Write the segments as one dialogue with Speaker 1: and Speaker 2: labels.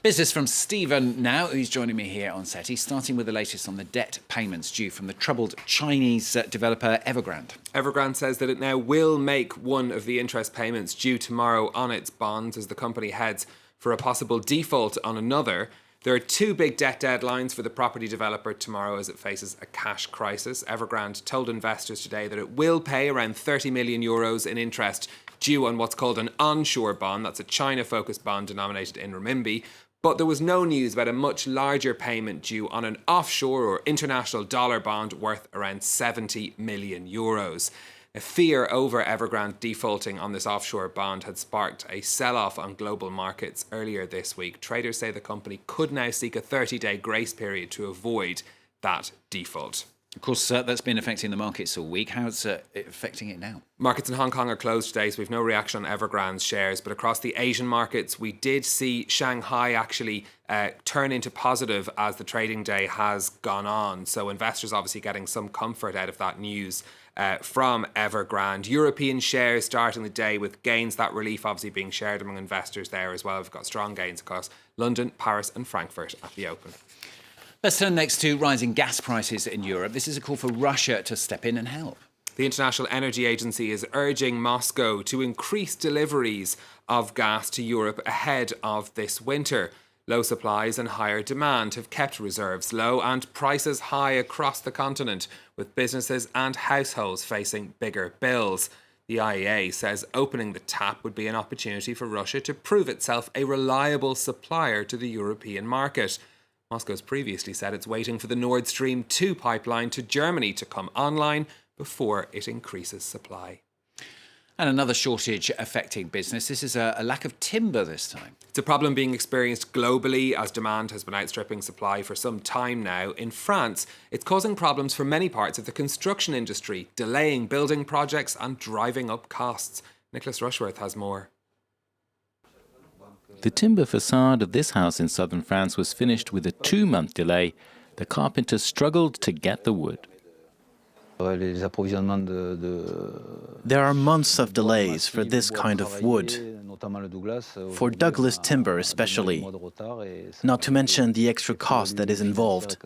Speaker 1: Business from Stephen now, who's joining me here on set. He's starting with the latest on the debt payments due from the troubled Chinese developer Evergrande.
Speaker 2: Evergrande says that it now will make one of the interest payments due tomorrow on its bonds as the company heads for a possible default on another. There are two big debt deadlines for the property developer tomorrow as it faces a cash crisis. Evergrande told investors today that it will pay around 30 million euros in interest due on what's called an onshore bond. That's a China-focused bond denominated in renminbi. But there was no news about a much larger payment due on an offshore or international dollar bond worth around 70 million euros. A fear over Evergrande defaulting on this offshore bond had sparked a sell-off on global markets earlier this week. Traders say the company could now seek a 30-day grace period to avoid that default.
Speaker 1: Of course, that's been affecting the markets all week. How's it affecting it now?
Speaker 2: Markets in Hong Kong are closed today, so we've no reaction on Evergrande's shares. But across the Asian markets, we did see Shanghai actually turn into positive as the trading day has gone on. So investors obviously getting some comfort out of that news from Evergrande. European shares starting the day with gains. That relief obviously being shared among investors there as well. We've got strong gains across London, Paris and Frankfurt at the open.
Speaker 1: Let's turn next to rising gas prices in Europe. This is a call for Russia to step in and help.
Speaker 2: The International Energy Agency is urging Moscow to increase deliveries of gas to Europe ahead of this winter. Low supplies and higher demand have kept reserves low and prices high across the continent, with businesses and households facing bigger bills. The IEA says opening the tap would be an opportunity for Russia to prove itself a reliable supplier to the European market. Moscow's previously said it's waiting for the Nord Stream 2 pipeline to Germany to come online before it increases supply.
Speaker 1: And another shortage affecting business. This is a lack of timber this time.
Speaker 2: It's a problem being experienced globally as demand has been outstripping supply for some time now. In France, it's causing problems for many parts of the construction industry, delaying building projects and driving up costs. Nicholas Rushworth has more.
Speaker 3: The timber facade of this house in southern France was finished with a 2-month delay. The carpenters struggled to get the wood.
Speaker 4: There are months of delays for this kind of wood, for Douglas timber especially, not to mention the extra cost that is involved.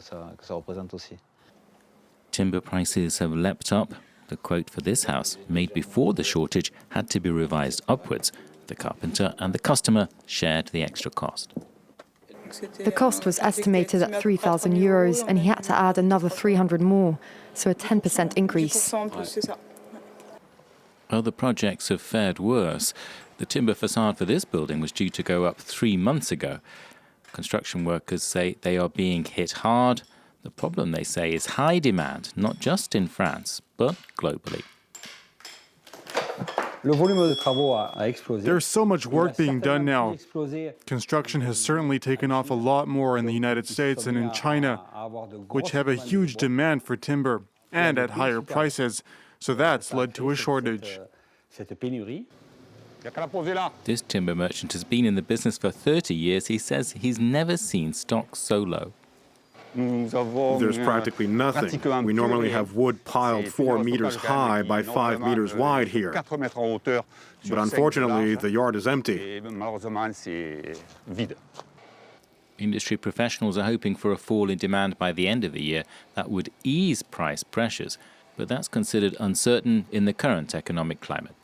Speaker 3: Timber prices have leapt up. The quote for this house, made before the shortage, had to be revised upwards. The carpenter and the customer shared the extra cost.
Speaker 5: The cost was estimated at 3,000 euros and he had to add another 300 more, so a 10% increase.
Speaker 3: Other projects have fared worse. The timber facade for this building was due to go up 3 months ago. Construction workers say they are being hit hard. The problem, they say, is high demand, not just in France, but globally.
Speaker 6: There's so much work being done now. Construction has certainly taken off a lot more in the United States and in China, which have a huge demand for timber and at higher prices. So that's led to a shortage.
Speaker 3: This timber merchant has been in the business for 30 years. He says he's never seen stocks so low.
Speaker 7: There's practically nothing. We normally have wood piled 4 meters high by 5 meters wide here. But unfortunately, the yard is empty.
Speaker 3: Industry professionals are hoping for a fall in demand by the end of the year that would ease price pressures, but that's considered uncertain in the current economic climate.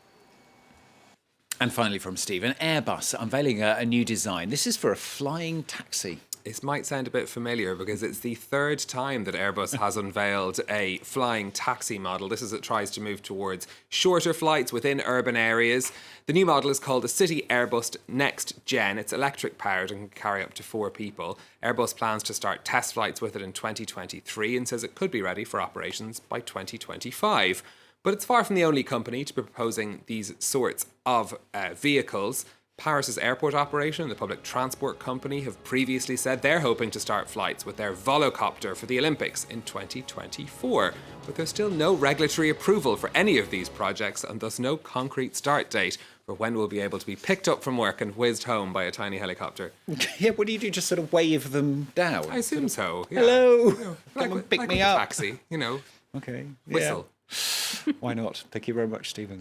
Speaker 1: And finally from Stephen, Airbus unveiling a new design. This is for a flying taxi.
Speaker 2: This might sound a bit familiar because it's the third time that Airbus has unveiled a flying taxi model. This is it tries to move towards shorter flights within urban areas. The new model is called the City Airbus Next Gen. It's electric powered and can carry up to 4 people. Airbus plans to start test flights with it in 2023 and says it could be ready for operations by 2025. But it's far from the only company to be proposing these sorts of vehicles. Paris's airport operation and the public transport company have previously said they're hoping to start flights with their volocopter for the Olympics in 2024. But there's still no regulatory approval for any of these projects and thus no concrete start date for when we'll be able to be picked up from work and whizzed home by a tiny helicopter.
Speaker 1: Yeah, what do you do? Just sort of wave them down?
Speaker 2: I assume so. Yeah.
Speaker 1: Hello,
Speaker 2: You know,
Speaker 1: come and pick
Speaker 2: like
Speaker 1: me
Speaker 2: with a
Speaker 1: up.
Speaker 2: taxi, you know.
Speaker 1: Okay,
Speaker 2: Whistle.
Speaker 1: Why not? Thank you very much, Stephen.